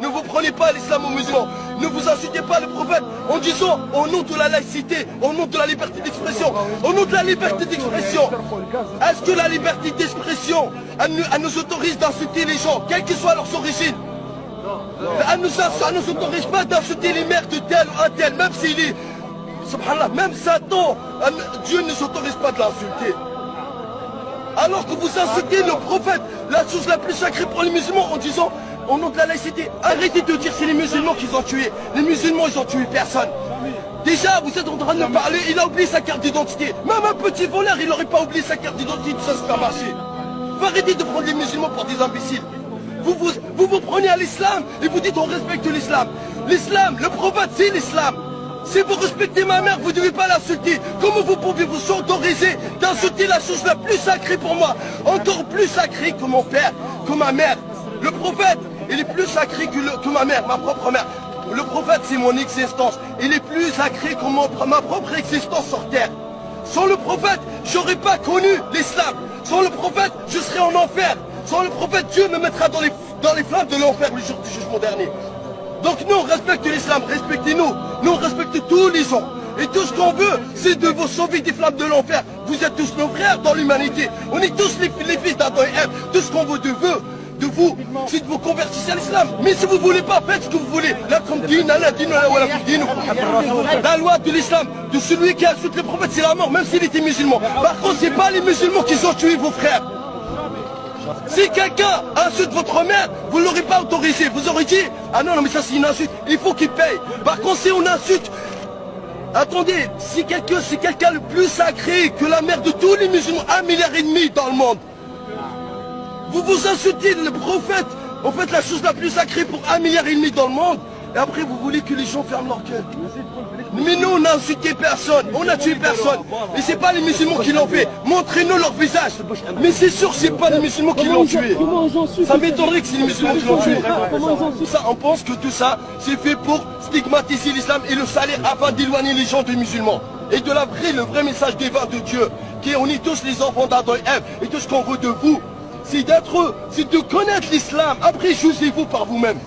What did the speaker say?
Ne vous prenez pas l'islam aux musulmans. Ne vous insultez pas le prophète en disant au nom de la laïcité, au nom de la liberté d'expression, au nom de la liberté d'expression. Est-ce que la liberté d'expression, elle nous autorise d'insulter les gens, quelle que soit leur origine? Elle nous autorise pas d'insulter les mères de tel ou un tel, même s'il est, subhanallah, même Satan, Dieu ne s'autorise pas de l'insulter. Alors que vous insultez le prophète, la chose la plus sacrée pour les musulmans en disant au nom de la laïcité. Arrêtez de dire c'est les musulmans qui ont tué. Les musulmans ils ont tué personne. Déjà vous êtes en train de parler, il a oublié sa carte d'identité. Même un petit voleur il n'aurait pas oublié sa carte d'identité de ce supermarché. Faut arrêter de prendre les musulmans pour des imbéciles. Vous prenez à l'islam et vous dites on respecte l'islam. L'islam, le prophète c'est l'islam. Si vous respectez ma mère, vous ne devez pas l'insulter. Comment vous pouvez vous autoriser d'insulter la chose la plus sacrée pour moi? Encore plus sacrée que mon père, que ma mère. Le prophète, il est plus sacré que ma mère, ma propre mère. Le prophète, c'est mon existence. Il est plus sacré que ma propre existence sur terre. Sans le prophète, j'aurais pas connu l'islam. Sans le prophète, je serais en enfer. Sans le prophète, Dieu me mettra dans les flammes de l'enfer le jour du jugement dernier. Donc nous, on respecte l'islam, respectez-nous. Nous, on respecte tous les gens. Et tout ce qu'on veut, c'est de vous sauver des flammes de l'enfer. Vous êtes tous nos frères dans l'humanité. On est tous les fils d'Adam et Ève. Tout ce qu'on veut de vous, c'est de vous convertir à l'islam. Mais si vous ne voulez pas, faites ce que vous voulez. La loi de l'islam, de celui qui insulte le prophète, c'est la mort, même s'il était musulman. Par contre, ce n'est pas les musulmans qui ont tué vos frères. Si quelqu'un insulte votre mère, vous ne l'aurez pas autorisé. Vous aurez dit, ah non, mais ça c'est une insulte, il faut qu'il paye. Par contre, si on insulte, attendez, si quelqu'un le plus sacré que la mère de tous les musulmans, 1,5 milliard dans le monde, vous insultez le prophète, en fait la chose la plus sacrée pour 1,5 milliard dans le monde, et après vous voulez que les gens ferment leur gueule. Mais nous on n'a insulté personne, on n'a tué personne. Et c'est pas les musulmans qui l'ont fait. Montrez-nous leur visage. Mais c'est sûr que c'est pas les musulmans qui l'ont tué. Ça m'étonnerait que c'est les musulmans qui l'ont tué. Ça, on pense que tout ça, c'est fait pour stigmatiser l'islam et le salir afin d'éloigner les gens des musulmans. Et de le vrai message divin de Dieu, qui est on est tous les enfants d'Adam et Ève. Et tout ce qu'on veut de vous, c'est de connaître l'islam. Après, jugez-vous par vous-même.